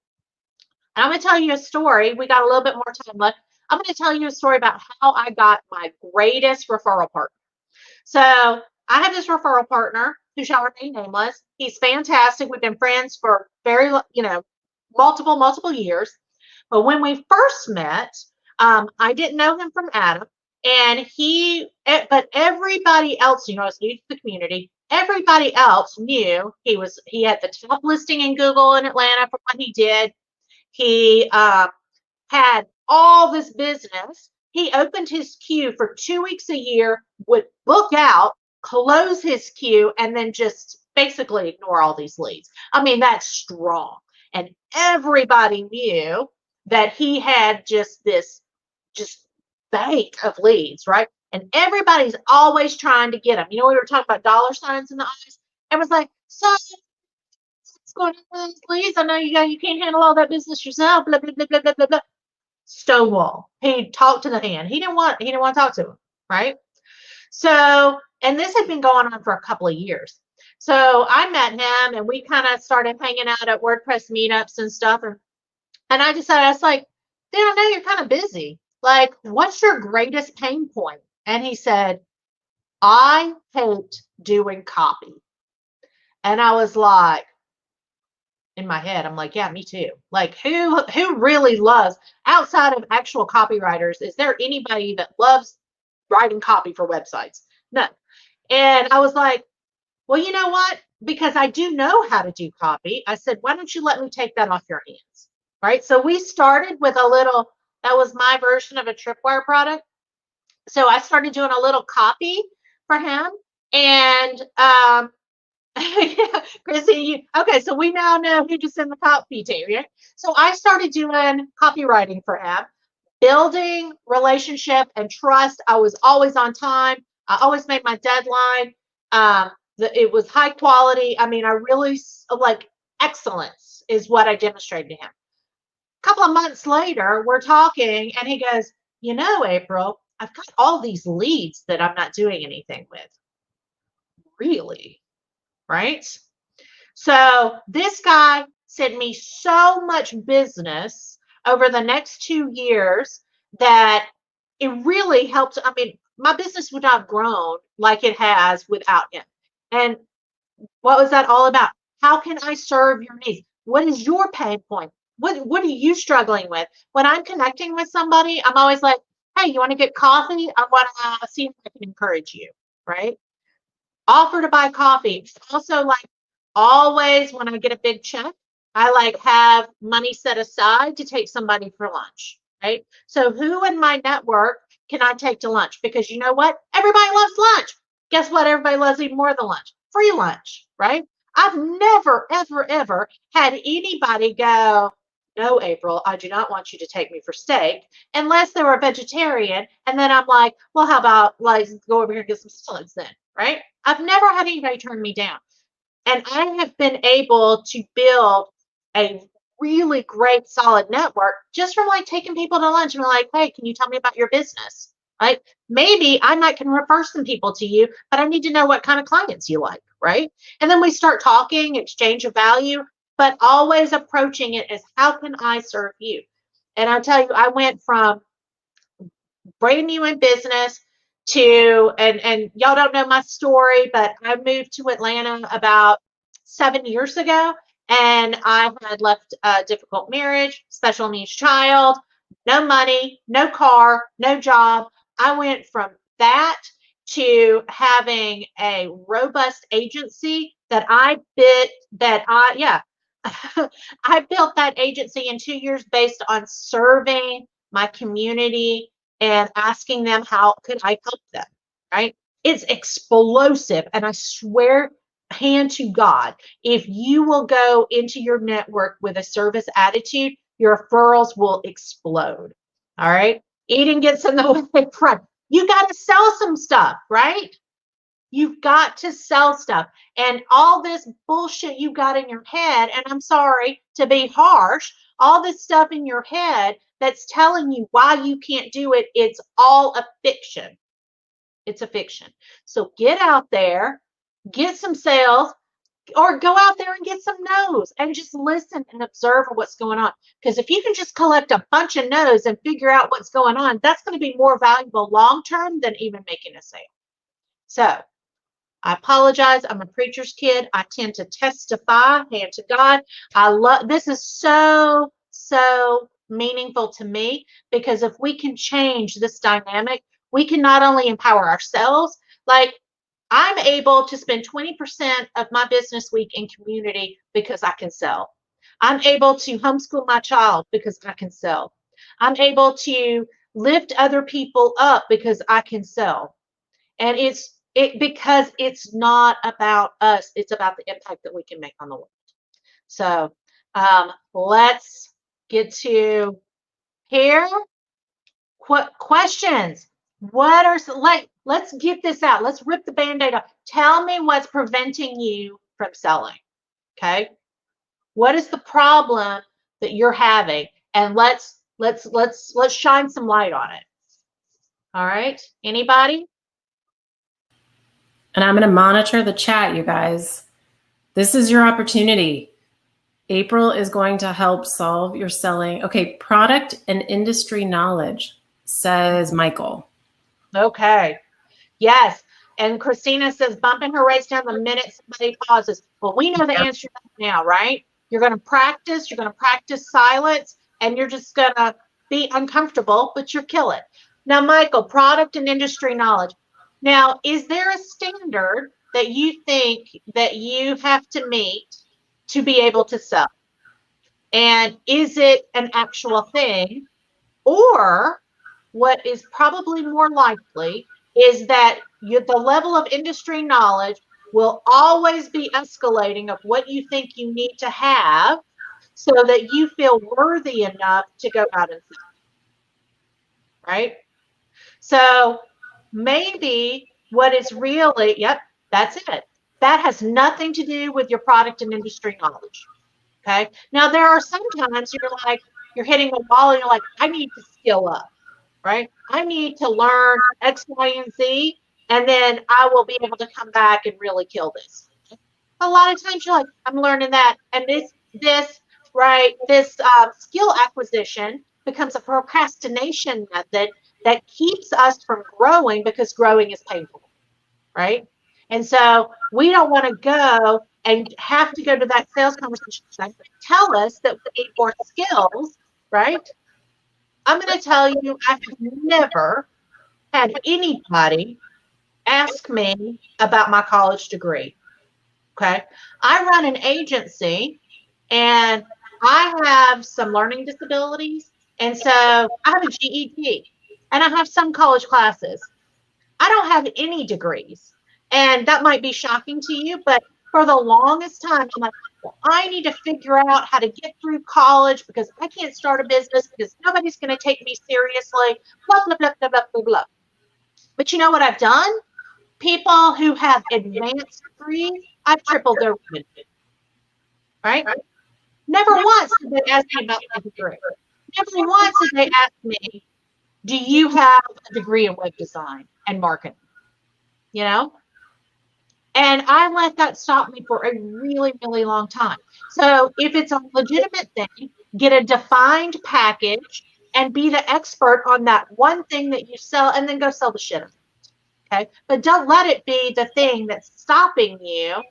And I'm going to tell you a story. We got a little bit more time left. I'm going to tell you a story about how I got my greatest referral partner. So I have this referral partner who shall remain nameless. He's fantastic. We've been friends for multiple years. But when we first met, I didn't know him from Adam. And but everybody else, I was new to the community. Everybody else knew he had the top listing in Google in Atlanta for what he did. He had all this business. He opened his queue for 2 weeks a year, would book out, close his queue, and then just basically ignore all these leads. I mean, that's strong. And everybody knew that he had just bank of leads, right? And everybody's always trying to get him. We were talking about dollar signs in the eyes. Everyone's like, so what's going on with these leads? I know you can't handle all that business yourself. Blah blah blah blah blah blah. Stonewall. He talked to the hand. He didn't want to talk to him, right? So, and this had been going on for a couple of years. So I met him and we kind of started hanging out at WordPress meetups and stuff. And I decided, I was like, dude, I know you're kind of busy. Like, what's your greatest pain point? And he said, I hate doing copy. And I was like, in my head, I'm like, yeah, me too. Like, who really loves, outside of actual copywriters, is there anybody that loves writing copy for websites? No. And I was like, well, you know what? Because I do know how to do copy, I said, why don't you let me take that off your hands? Right? So we started with that was my version of a tripwire product. So I started doing a little copy for him. And yeah, Chrissy, okay, so we now know who to send the copy to, right? So I started doing copywriting for him, building relationship and trust. I was always on time. I always made my deadline. It was high quality. I mean, I really excellence is what I demonstrated to him. A couple of months later, we're talking and he goes, April, I've got all these leads that I'm not doing anything with. Really? Right? So this guy sent me so much business over the next 2 years that it really helped. I mean, my business would not have grown like it has without him. And what was that all about? How can I serve your needs? What is your pain point? What are you struggling with? When I'm connecting with somebody, I'm always like, hey, you want to get coffee? I want to see if I can encourage you, right? Offer to buy coffee. Also, always when I get a big check, I have money set aside to take somebody for lunch, right? So who in my network can I take to lunch? Because you know what? Everybody loves lunch. Guess what? Everybody loves even more than lunch. Free lunch, right? I've never, ever, ever had anybody go, no, April, I do not want you to take me for steak unless they were a vegetarian. And then I'm like, well, how about let's go over here and get some salads then, right? I've never had anybody turn me down. And I have been able to build a really great solid network just from taking people to lunch and like, hey, can you tell me about your business? Right? Maybe I can refer some people to you, but I need to know what kind of clients you like, right? And then we start talking, exchange of value, but always approaching it as how can I serve you? And I'll tell you, I went from brand new in business to, and y'all don't know my story, but I moved to Atlanta about 7 years ago, and I had left a difficult marriage, special needs child, no money, no car, no job. I went from that to having a robust agency that I built that agency in 2 years based on serving my community and asking them how could I help them, right? It's explosive. And I swear, hand to God, if you will go into your network with a service attitude, your referrals will explode. All right. Eating gets in the way front. You got to sell some stuff, right? You've got to sell stuff. And all this bullshit you got in your head, and I'm sorry to be harsh, all this stuff in your head that's telling you why you can't do it, it's all a fiction. It's a fiction. So get out there, get some sales, or go out there and get some no's and just listen and observe what's going on. Because if you can just collect a bunch of no's and figure out what's going on, that's going to be more valuable long term than even making a sale. So I apologize. I'm a preacher's kid. I tend to testify, hand to God. I love this is so meaningful to me, because if we can change this dynamic, we can not only empower ourselves, like I'm able to spend 20% of my business week in community because I can sell. I'm able to homeschool my child because I can sell. I'm able to lift other people up because I can sell. And because it's not about us, it's about the impact that we can make on the world. So let's get to here. Questions. What are let's get this out. Let's rip the band-aid off. Tell me what's preventing you from selling. Okay. What is the problem that you're having? And let's shine some light on it. All right. Anybody? And I'm going to monitor the chat, you guys. This is your opportunity. April is going to help solve your selling. Okay, product and industry knowledge, says Michael. Okay. Yes. And Christina says, bumping her race down the minute somebody pauses. Well, we know the answer now, right? You're going to practice silence, and you're just going to be uncomfortable, but you'll kill it. Now, Michael, product and industry knowledge. Now, is there a standard that you think that you have to meet to be able to sell? And is it an actual thing? Or what is probably more likely is that the level of industry knowledge will always be escalating of what you think you need to have so that you feel worthy enough to go out and sell. Right? So maybe what is really, yep, that's it. That has nothing to do with your product and industry knowledge. Okay. Now, there are sometimes you're hitting a wall and you're like, I need to skill up. Right? I need to learn X, Y, and Z, and then I will be able to come back and really kill this. A lot of times you're like, I'm learning that, and this skill acquisition becomes a procrastination method that keeps us from growing because growing is painful, right? And so we don't want to go and have to go to that sales conversation tell us that we need more skills, right? I'm going to tell you, I've never had anybody ask me about my college degree. Okay. I run an agency and I have some learning disabilities. And so I have a GED and I have some college classes. I don't have any degrees. And that might be shocking to you, but for the longest time, I'm like, well, I need to figure out how to get through college because I can't start a business because nobody's going to take me seriously, blah, blah, blah, blah, blah, blah, blah. But you know what I've done? People who have advanced degrees, I've tripled their revenue, right? Never once did they ask me about my degree. Never once did they ask me, do you have a degree in web design and marketing? You know? And I let that stop me for a really, really long time. So if it's a legitimate thing, get a defined package, and be the expert on that one thing that you sell, and then go sell the shit. Okay. But don't let it be the thing that's stopping you,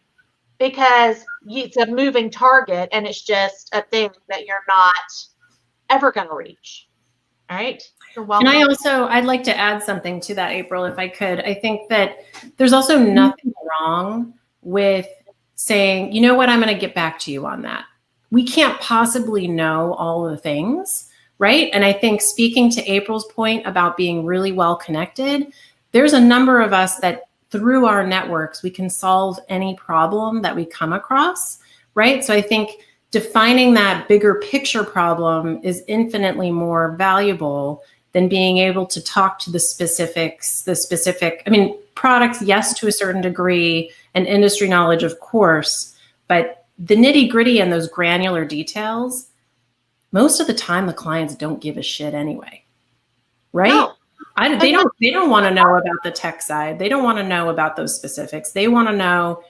because it's a moving target and it's just a thing that you're not ever going to reach. All right. You're welcome. And I'd like to add something to that, April, if I could. I think that there's also nothing wrong with saying, you know what, I'm going to get back to you on that. We can't possibly know all the things, right? And I think, speaking to April's point about being really well connected, there's a number of us that through our networks, we can solve any problem that we come across, right? So I think defining that bigger picture problem is infinitely more valuable than being able to talk to the specifics, I mean, products, yes, to a certain degree, and industry knowledge, of course, but the nitty gritty and those granular details, most of the time the clients don't give a shit anyway, right? No. They don't want to know about the tech side. They don't want to know about those specifics. They want to know,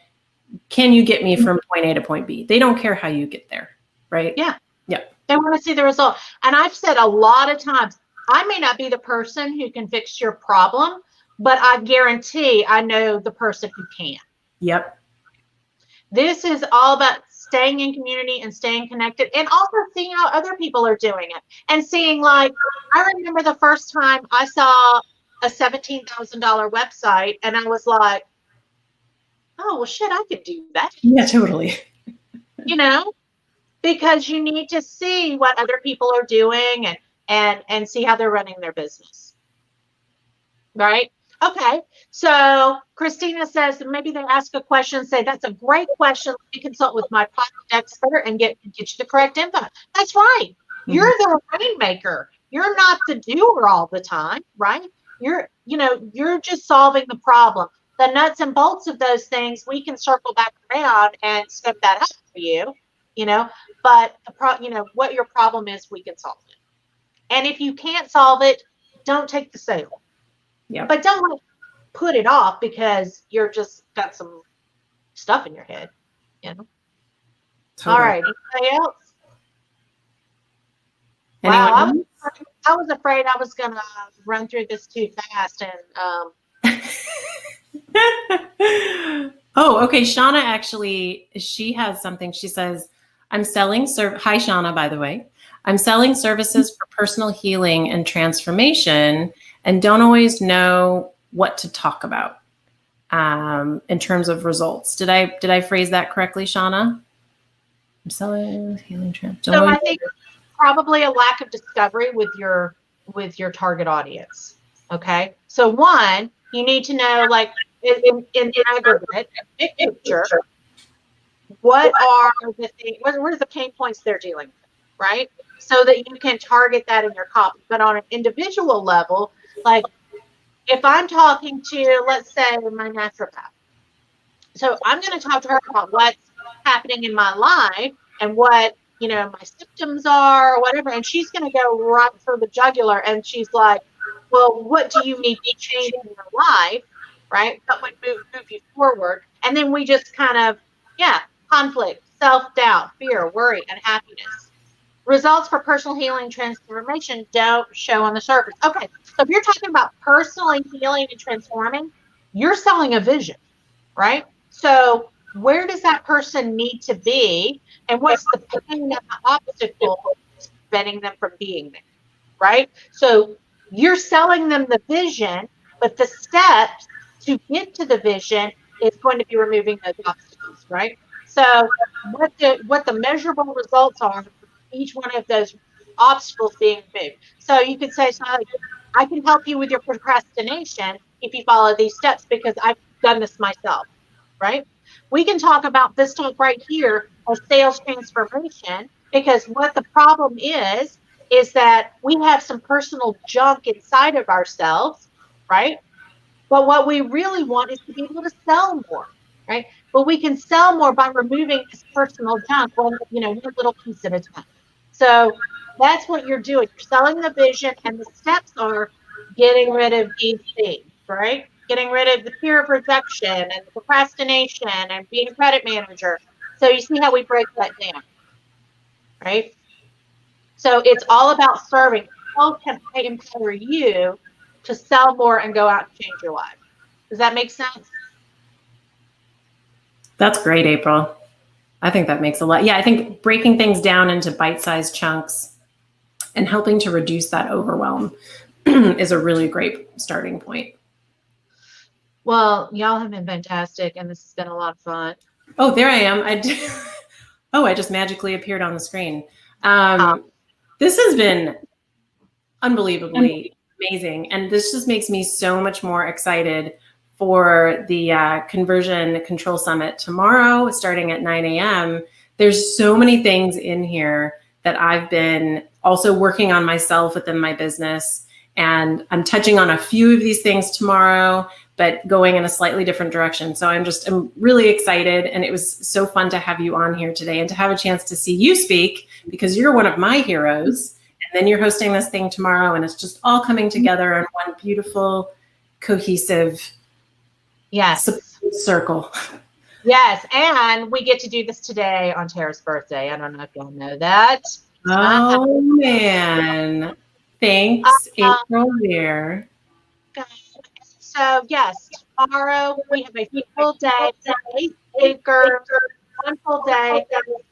can you get me from point A to point B? They don't care how you get there, right? Yeah. Yeah. They want to see the result. And I've said a lot of times, I may not be the person who can fix your problem, but I guarantee I know the person who can. Yep. This is all about staying in community and staying connected, and also seeing how other people are doing it, and seeing, like, I remember the first time I saw a $17,000 website and I was like, oh, well, shit, I could do that. Yeah, totally. You know, because you need to see what other people are doing and see how they're running their business. Right? Okay. So Christina says maybe they ask a question, say, that's a great question. Let me consult with my product expert and get you the correct info. That's right. Mm-hmm. You're the rainmaker. You're not the doer all the time, right? You're just solving the problem. The nuts and bolts of those things, we can circle back around and scope that up for you, but what your problem is, we can solve it. And if you can't solve it, don't take the sale. Yeah. But don't put it off because you're just got some stuff in your head, Totally. All right. Anybody else? Anyone wow, else? I was afraid I was gonna run through this too fast, and Oh, okay. Shauna, actually, she has something. She says, I'm selling Hi, Shauna, by the way. I'm selling services for personal healing and transformation, and don't always know what to talk about in terms of results. Did I phrase that correctly, Shauna? I'm selling healing transformation. So I think probably a lack of discovery with your target audience. Okay. So one, you need to know, like, in aggregate, big picture, what are the things, what are the pain points they're dealing with, right? So that you can target that in your copy. But on an individual level, like if I'm talking to, let's say, my naturopath, so I'm going to talk to her about what's happening in my life and what, my symptoms are or whatever. And she's going to go right for the jugular. And she's like, well, what do you need to change in your life? Right? What would move you forward? And then we just kind of, conflict, self-doubt, fear, worry, and happiness. Results for personal healing transformation don't show on the surface. Okay, so if you're talking about personally healing and transforming, you're selling a vision, right? So where does that person need to be, and what's the pain and the obstacle preventing them from being there, right? So you're selling them the vision, but the steps to get to the vision is going to be removing those obstacles, right? So what the measurable results are for each one of those obstacles being removed. So you could say, I can help you with your procrastination if you follow these steps because I've done this myself, right? We can talk about this talk right here of sales transformation, because what the problem is that we have some personal junk inside of ourselves, right? But what we really want is to be able to sell more, right? But we can sell more by removing this personal junk, one little piece at a time. So that's what you're doing. You're selling the vision, and the steps are getting rid of these things, right? Getting rid of the fear of rejection and the procrastination and being a credit manager. So you see how we break that down, right? So it's all about serving. How can I empower you to sell more and go out and change your life? Does that make sense? That's great, April. I think that makes a lot. Yeah, I think breaking things down into bite-sized chunks and helping to reduce that overwhelm is a really great starting point. Well, y'all have been fantastic, and this has been a lot of fun. Oh, there I am. I just magically appeared on the screen. This has been unbelievably amazing, and this just makes me so much more excited for the Conversion Control Summit tomorrow, starting at 9 a.m. There's so many things in here that I've been also working on myself within my business, and I'm touching on a few of these things tomorrow, but going in a slightly different direction. So I'm really excited, and it was so fun to have you on here today and to have a chance to see you speak, because you're one of my heroes, and then you're hosting this thing tomorrow, and it's just all coming together in one beautiful, cohesive circle. Yes, and we get to do this today on Tara's birthday. I don't know if y'all know that. Oh, man. Thanks, April here. So, yes, tomorrow we have a full day, 8 speakers, one full day,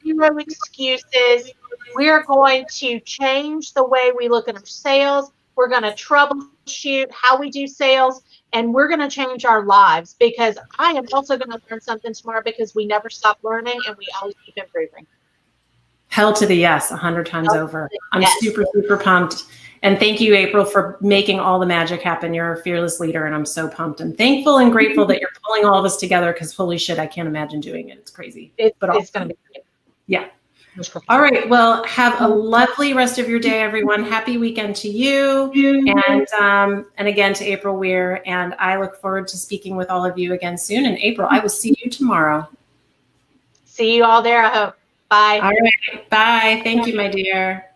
0 excuses. We are going to change the way we look at our sales. We're going to troubleshoot how we do sales, and we're going to change our lives, because I am also going to learn something tomorrow, because we never stop learning and we always keep improving. Hell to the yes, 100 times over. I'm super, super pumped. And thank you, April, for making all the magic happen. You're a fearless leader, and I'm so pumped and thankful and grateful that you're pulling all of us together, because holy shit, I can't imagine doing it. It's crazy. It's going to be great. Yeah. All right. Well, have a lovely rest of your day, everyone. Happy weekend to you. And again, to April Weir. And I look forward to speaking with all of you again soon. And April, I will see you tomorrow. See you all there, I hope. Bye. All right. Bye. Thank you, my dear.